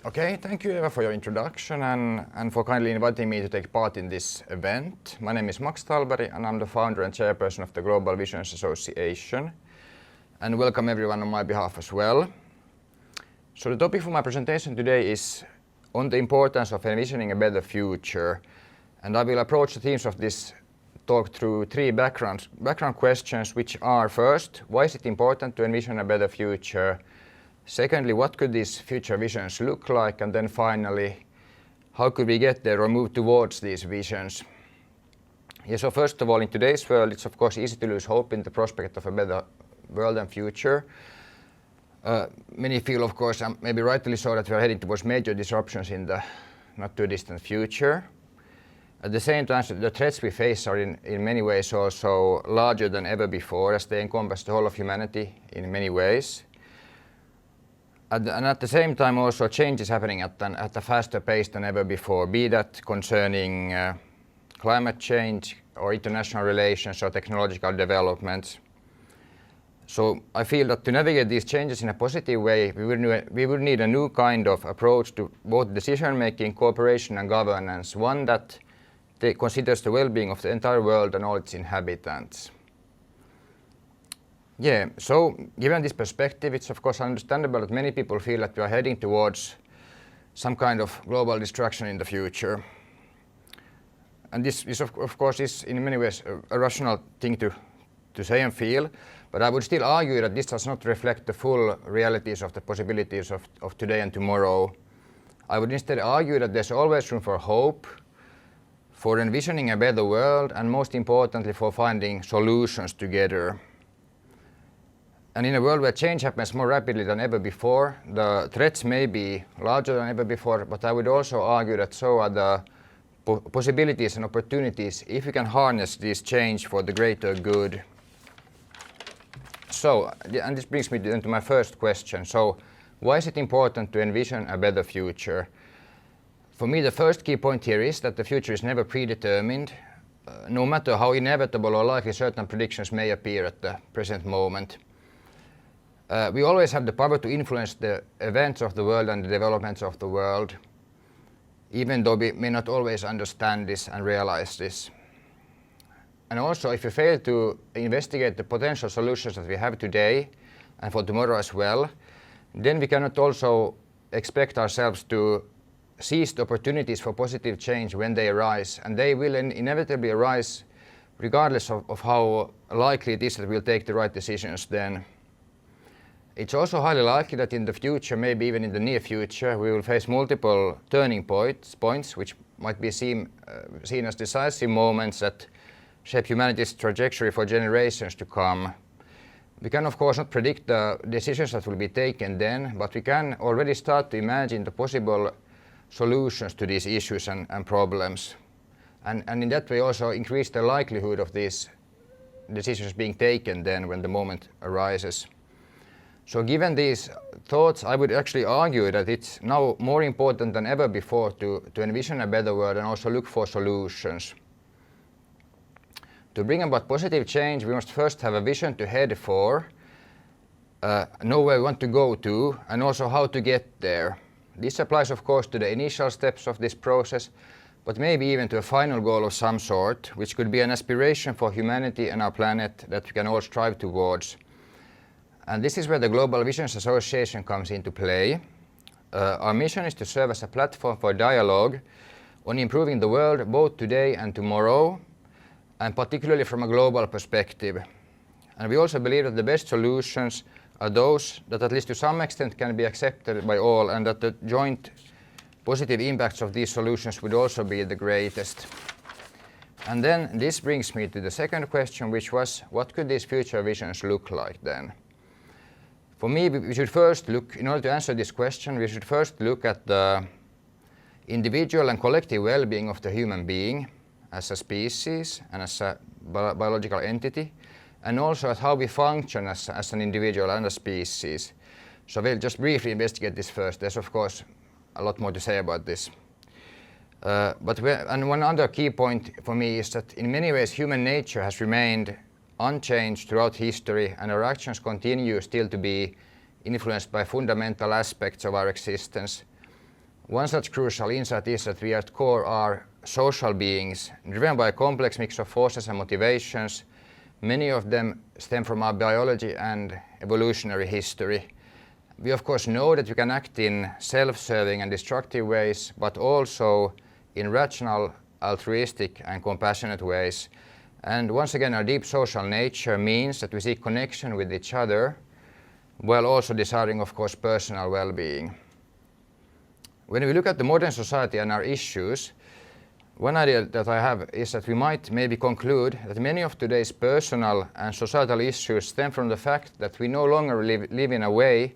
Okay, thank you Eeva for your introduction and for kindly inviting me to take part in this event. My name is Tallberg and I'm the founder and chairperson of the Global Visions Association. And welcome everyone on my behalf as well. So the topic for my presentation today is on the importance of envisioning a better future. And I will approach the themes of this talk through three background questions, which are: first, why is it important to envision a better future? Secondly, what could these future visions look like? And then finally, how could we get there or move towards these visions? Yeah, so first of all, in today's world, it's of course easy to lose hope in the prospect of a better world and future. Many feel, of course, and maybe rightly so, that we are heading towards major disruptions in the not too distant future. At the same time, the threats we face are in many ways also larger than ever before, as they encompass the whole of humanity in many ways. And at the same time also change is happening at a faster pace than ever before, be that concerning climate change or international relations or technological developments. So I feel that to navigate these changes in a positive way, we would need a new kind of approach to both decision-making, cooperation and governance, one that considers the well-being of the entire world and all its inhabitants. Yeah, so given this perspective, it's of course understandable that many people feel that we are heading towards some kind of global destruction in the future. And this is of course is in many ways a rational thing to say and feel, but I would still argue that this does not reflect the full realities of the possibilities of today and tomorrow. I would instead argue that there's always room for hope, for envisioning a better world, and most importantly for finding solutions together. And in a world where change happens more rapidly than ever before, the threats may be larger than ever before, but I would also argue that so are the possibilities and opportunities if we can harness this change for the greater good. So, and this brings me to my first question. So, why is it important to envision a better future? For me, the first key point here is that the future is never predetermined, no matter how inevitable or likely certain predictions may appear at the present moment. We always have the power to influence the events of the world and the developments of the world, even though we may not always understand this and realize this. And also, if we fail to investigate the potential solutions that we have today and for tomorrow as well, then we cannot also expect ourselves to seize the opportunities for positive change when they arise, and they will inevitably arise regardless of how likely it is that we'll take the right decisions then. It's also highly likely that in the future, maybe even in the near future, we will face multiple turning points which might be seen as decisive moments that shape humanity's trajectory for generations to come. We can of course not predict the decisions that will be taken then, but we can already start to imagine the possible solutions to these issues and problems. And in that way also increase the likelihood of these decisions being taken then when the moment arises. So given these thoughts, I would actually argue that it's now more important than ever before to envision a better world and also look for solutions. To bring about positive change, we must first have a vision to head for, know where we want to go to, and also how to get there. This applies of course to the initial steps of this process, but maybe even to a final goal of some sort, which could be an aspiration for humanity and our planet that we can all strive towards. And this is where the Global Visions Association comes into play. Our mission is to serve as a platform for dialogue on improving the world both today and tomorrow, and particularly from a global perspective. And we also believe that the best solutions are those that at least to some extent can be accepted by all, and that the joint positive impacts of these solutions would also be the greatest. And then this brings me to the second question, which was, what could these future visions look like then? For me, we should first look, in order to answer this question, we should first look at the individual and collective well-being of the human being as a species and as a biological entity, and also at how we function as an individual and a species. So we'll just briefly investigate this first. There's of course a lot more to say about this. And one other key point for me is that in many ways human nature has remained unchanged throughout history, and our actions continue still to be influenced by fundamental aspects of our existence. One such crucial insight is that we at core are social beings, driven by a complex mix of forces and motivations. Many of them stem from our biology and evolutionary history. We of course know that we can act in self-serving and destructive ways, but also in rational, altruistic and compassionate ways. And once again, our deep social nature means that we seek connection with each other, while also desiring, of course, personal well-being. When we look at the modern society and our issues, one idea that I have is that we might maybe conclude that many of today's personal and societal issues stem from the fact that we no longer live in a way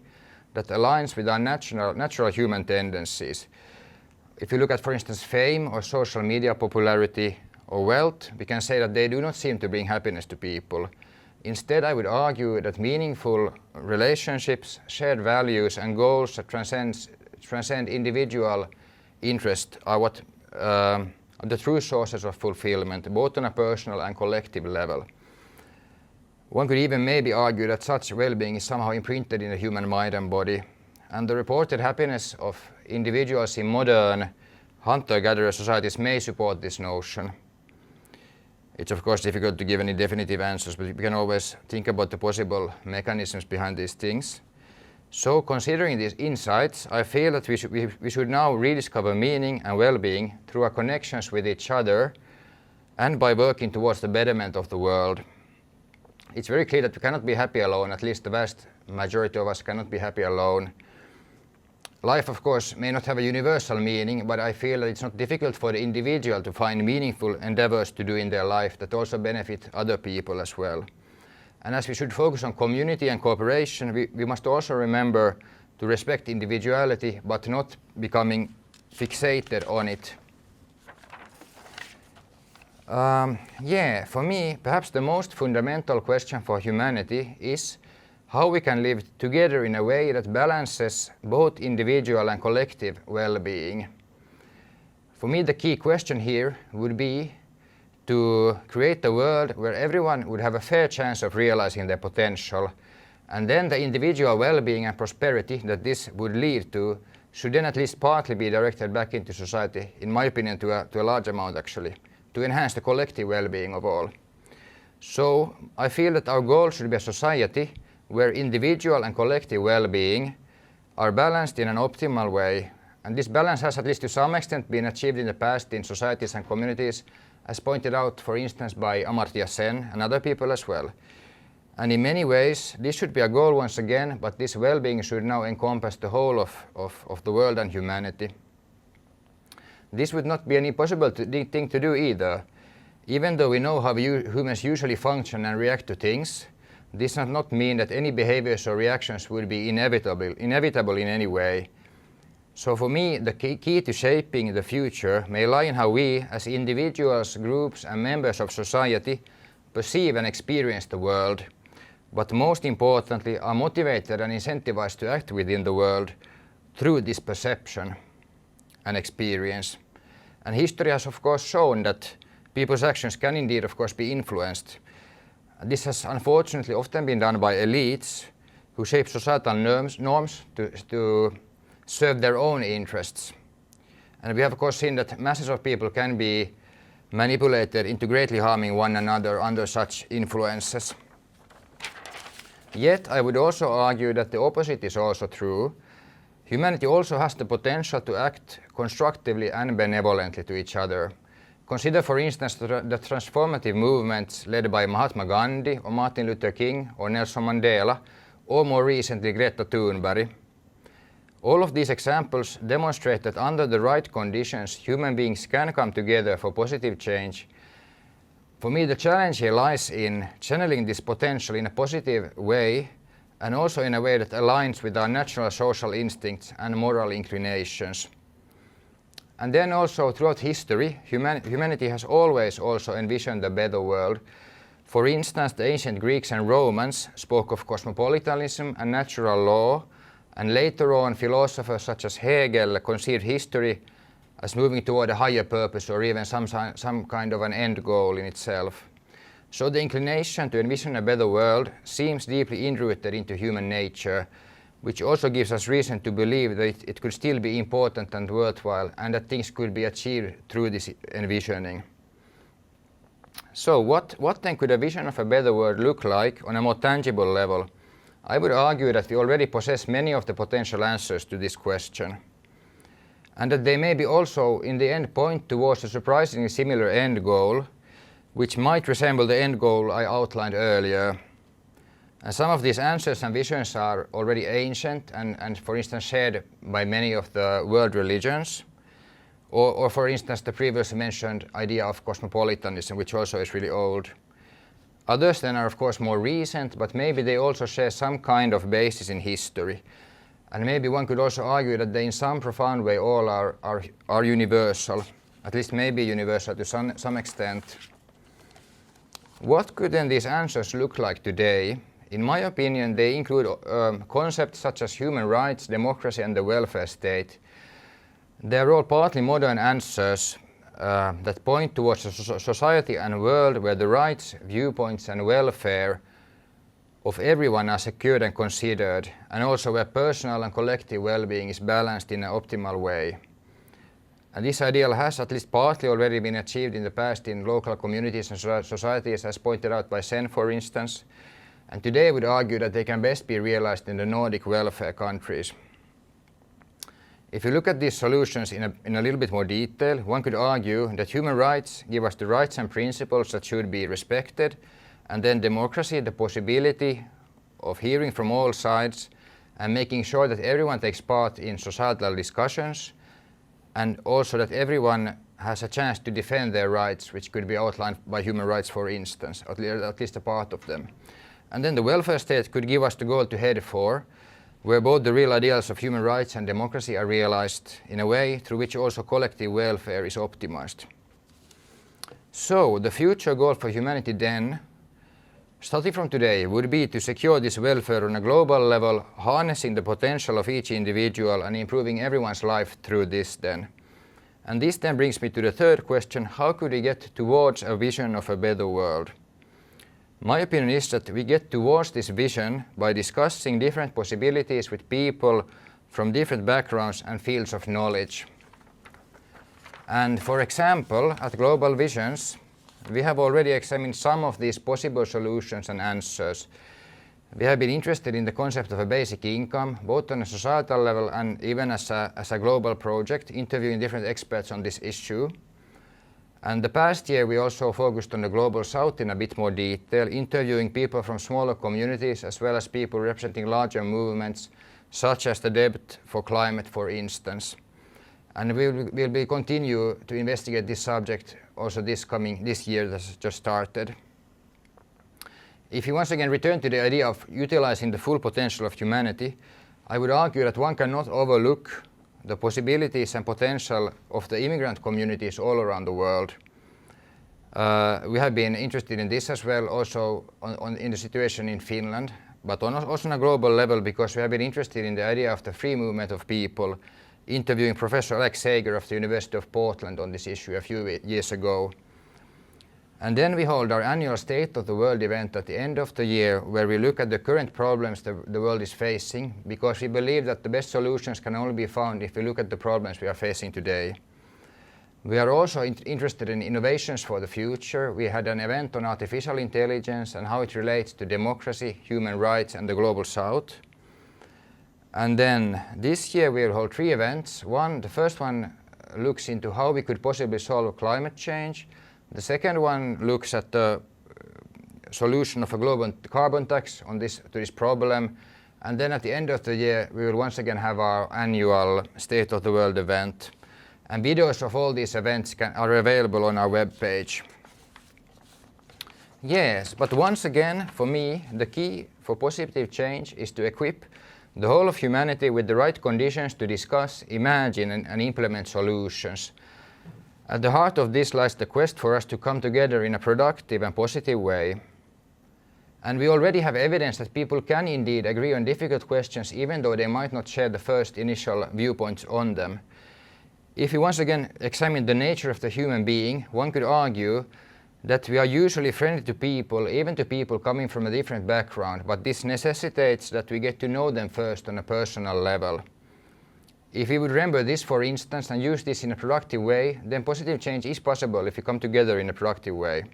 that aligns with our natural human tendencies. If you look at, for instance, fame or social media popularity or wealth, we can say that they do not seem to bring happiness to people. Instead, I would argue that meaningful relationships, shared values and goals that transcend individual interest are what the true sources of fulfillment, both on a personal and collective level. One could even maybe argue that such well-being is somehow imprinted in the human mind and body, and the reported happiness of individuals in modern hunter-gatherer societies may support this notion. It's of course difficult to give any definitive answers, but we can always think about the possible mechanisms behind these things. So, considering these insights, I feel that we should now rediscover meaning and well-being through our connections with each other and by working towards the betterment of the world. It's very clear that we cannot be happy alone, at least the vast majority of us cannot be happy alone. Life, of course, may not have a universal meaning, but I feel that it's not difficult for the individual to find meaningful endeavors to do in their life that also benefit other people as well. And as we should focus on community and cooperation, we must also remember to respect individuality, but not becoming fixated on it. For me, perhaps the most fundamental question for humanity is how we can live together in a way that balances both individual and collective well-being. For me, the key question here would be to create a world where everyone would have a fair chance of realizing their potential, and then the individual well-being and prosperity that this would lead to should then at least partly be directed back into society, in my opinion, to a large amount actually, to enhance the collective well-being of all. So I feel that our goal should be a society where individual and collective well-being are balanced in an optimal way, and this balance has at least to some extent been achieved in the past in societies and communities, as pointed out, for instance, by Amartya Sen and other people as well. And in many ways, this should be a goal once again, but this well-being should now encompass the whole of the world and humanity. This would not be any possible thing to do either. Even though we know how humans usually function and react to things, this does not mean that any behaviors or reactions would be inevitable in any way. So for me, the key to shaping the future may lie in how we, as individuals, groups and members of society, perceive and experience the world, but most importantly are motivated and incentivized to act within the world through this perception and experience. And history has of course shown that people's actions can indeed of course be influenced. This has unfortunately often been done by elites who shape societal norms to serve their own interests. And we have of course seen that masses of people can be manipulated into greatly harming one another under such influences. Yet I would also argue that the opposite is also true. Humanity also has the potential to act constructively and benevolently to each other. Consider, for instance, the transformative movements led by Mahatma Gandhi or Martin Luther King or Nelson Mandela, or more recently Greta Thunberg. All of these examples demonstrate that under the right conditions, human beings can come together for positive change. For me, the challenge here lies in channeling this potential in a positive way, and also in a way that aligns with our natural social instincts and moral inclinations. And then also throughout history, humanity has always also envisioned a better world. For instance, the ancient Greeks and Romans spoke of cosmopolitanism and natural law, and later on philosophers such as Hegel conceived history as moving toward a higher purpose or even some kind of an end goal in itself. So the inclination to envision a better world seems deeply enrooted into human nature, which also gives us reason to believe that it could still be important and worthwhile, and that things could be achieved through this envisioning. So what then could a vision of a better world look like on a more tangible level? I would argue that we already possess many of the potential answers to this question, and that they maybe also in the end point towards a surprisingly similar end goal, which might resemble the end goal I outlined earlier. And some of these answers and visions are already ancient and for instance shared by many of the world religions, or for instance the previously mentioned idea of cosmopolitanism, which also is really old. Others then are of course more recent, but maybe they also share some kind of basis in history. And maybe one could also argue that they in some profound way all are universal, at least maybe universal to some extent. What could then these answers look like today? In my opinion, they include concepts such as human rights, democracy, and the welfare state. They are all partly modern answers that point towards a society and world where the rights, viewpoints, and welfare of everyone are secured and considered, and also where personal and collective well-being is balanced in an optimal way. And this ideal has at least partly already been achieved in the past in local communities and societies, as pointed out by Sen, for instance. And today I would argue that they can best be realized in the Nordic welfare countries. If you look at these solutions in a little bit more detail, one could argue that human rights give us the rights and principles that should be respected, and then democracy, the possibility of hearing from all sides and making sure that everyone takes part in societal discussions, and also that everyone has a chance to defend their rights, which could be outlined by human rights, for instance, at least a part of them. And then the welfare state could give us the goal to head for, where both the real ideals of human rights and democracy are realized in a way through which also collective welfare is optimized. So the future goal for humanity then, starting from today, would be to secure this welfare on a global level, harnessing the potential of each individual and improving everyone's life through this then. And this then brings me to the third question: how could we get towards a vision of a better world? My opinion is that we get towards this vision by discussing different possibilities with people from different backgrounds and fields of knowledge. And for example, at Global Visions, we have already examined some of these possible solutions and answers. We have been interested in the concept of a basic income, both on a societal level and even as a global project, interviewing different experts on this issue. And the past year we also focused on the Global South in a bit more detail, interviewing people from smaller communities as well as people representing larger movements, such as the Debt for Climate, for instance. And we will continue to investigate this subject also this year that has just started. If you once again return to the idea of utilizing the full potential of humanity, I would argue that one cannot overlook the possibilities and potential of the immigrant communities all around the world. We have been interested in this as well, also in the situation in Finland, but also on a global level, because we have been interested in the idea of the free movement of people, interviewing Professor Alex Sager of the University of Portland on this issue a few years ago. And then we hold our annual State of the World event at the end of the year, where we look at the current problems the world is facing, because we believe that the best solutions can only be found if we look at the problems we are facing today. We are also interested in innovations for the future. We had an event on artificial intelligence and how it relates to democracy, human rights, and the Global South. And then this year we will hold 3 events. The first one looks into how we could possibly solve climate change. The second one looks at the solution of a global carbon tax to this problem. And then at the end of the year, we will once again have our annual State of the World event. And videos of all these events are available on our webpage. Yes, but once again, for me, the key for positive change is to equip the whole of humanity with the right conditions to discuss, imagine, and implement solutions. At the heart of this lies the quest for us to come together in a productive and positive way. And we already have evidence that people can indeed agree on difficult questions, even though they might not share the first initial viewpoints on them. If you once again examine the nature of the human being, one could argue that we are usually friendly to people, even to people coming from a different background, but this necessitates that we get to know them first on a personal level. If we would remember this, for instance, and use this in a productive way, then positive change is possible if we come together in a productive way.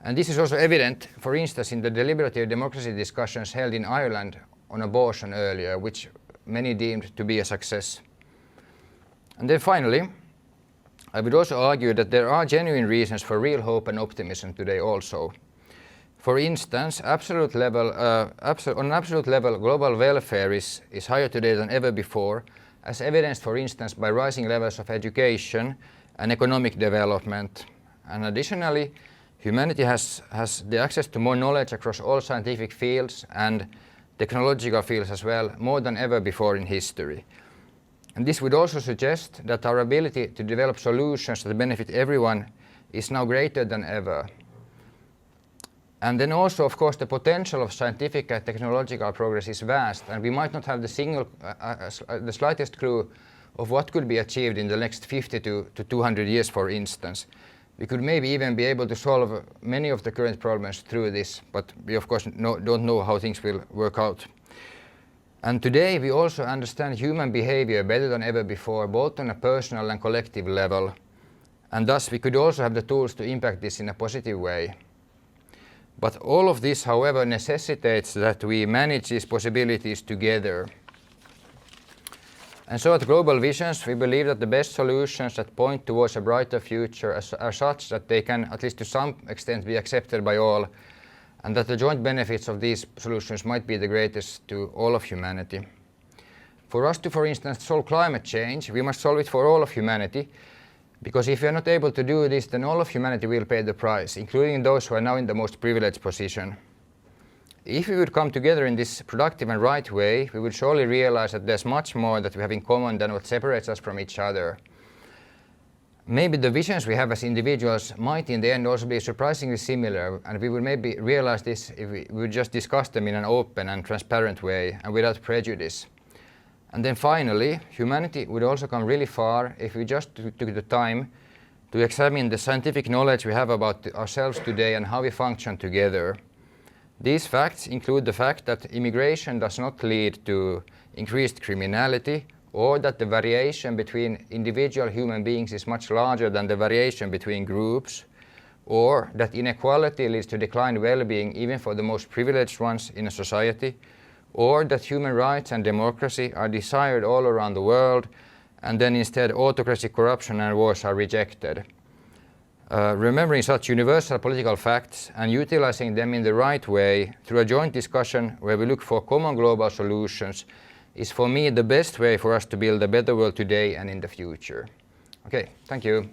And this is also evident, for instance, in the deliberative democracy discussions held in Ireland on abortion earlier, which many deemed to be a success. And then finally, I would also argue that there are genuine reasons for real hope and optimism today also. For instance, on an absolute level, global welfare is higher today than ever before, as evidenced, for instance, by rising levels of education and economic development. And additionally, humanity has the access to more knowledge across all scientific fields and technological fields as well, more than ever before in history. And this would also suggest that our ability to develop solutions that benefit everyone is now greater than ever. And then also, of course, the potential of scientific and technological progress is vast, and we might not have the slightest clue of what could be achieved in the next 50 to 200 years, for instance. We could maybe even be able to solve many of the current problems through this, but we of course don't know how things will work out. And today we also understand human behavior better than ever before, both on a personal and collective level. And thus we could also have the tools to impact this in a positive way. But all of this, however, necessitates that we manage these possibilities together. And so at Global Visions, we believe that the best solutions that point towards a brighter future are such that they can, at least to some extent, be accepted by all, and that the joint benefits of these solutions might be the greatest to all of humanity. For us to, for instance, solve climate change, we must solve it for all of humanity, because if we are not able to do this, then all of humanity will pay the price, including those who are now in the most privileged position. If we would come together in this productive and right way, we would surely realize that there's much more that we have in common than what separates us from each other. Maybe the visions we have as individuals might in the end also be surprisingly similar, and we would maybe realize this if we would just discuss them in an open and transparent way and without prejudice. And then finally, humanity would also come really far if we just took the time to examine the scientific knowledge we have about ourselves today and how we function together. These facts include the fact that immigration does not lead to increased criminality, or that the variation between individual human beings is much larger than the variation between groups, or that inequality leads to declined well-being even for the most privileged ones in a society, or that human rights and democracy are desired all around the world, and then instead autocracy, corruption and wars are rejected. Remembering such universal political facts and utilizing them in the right way through a joint discussion where we look for common global solutions is for me the best way for us to build a better world today and in the future. Okay, thank you.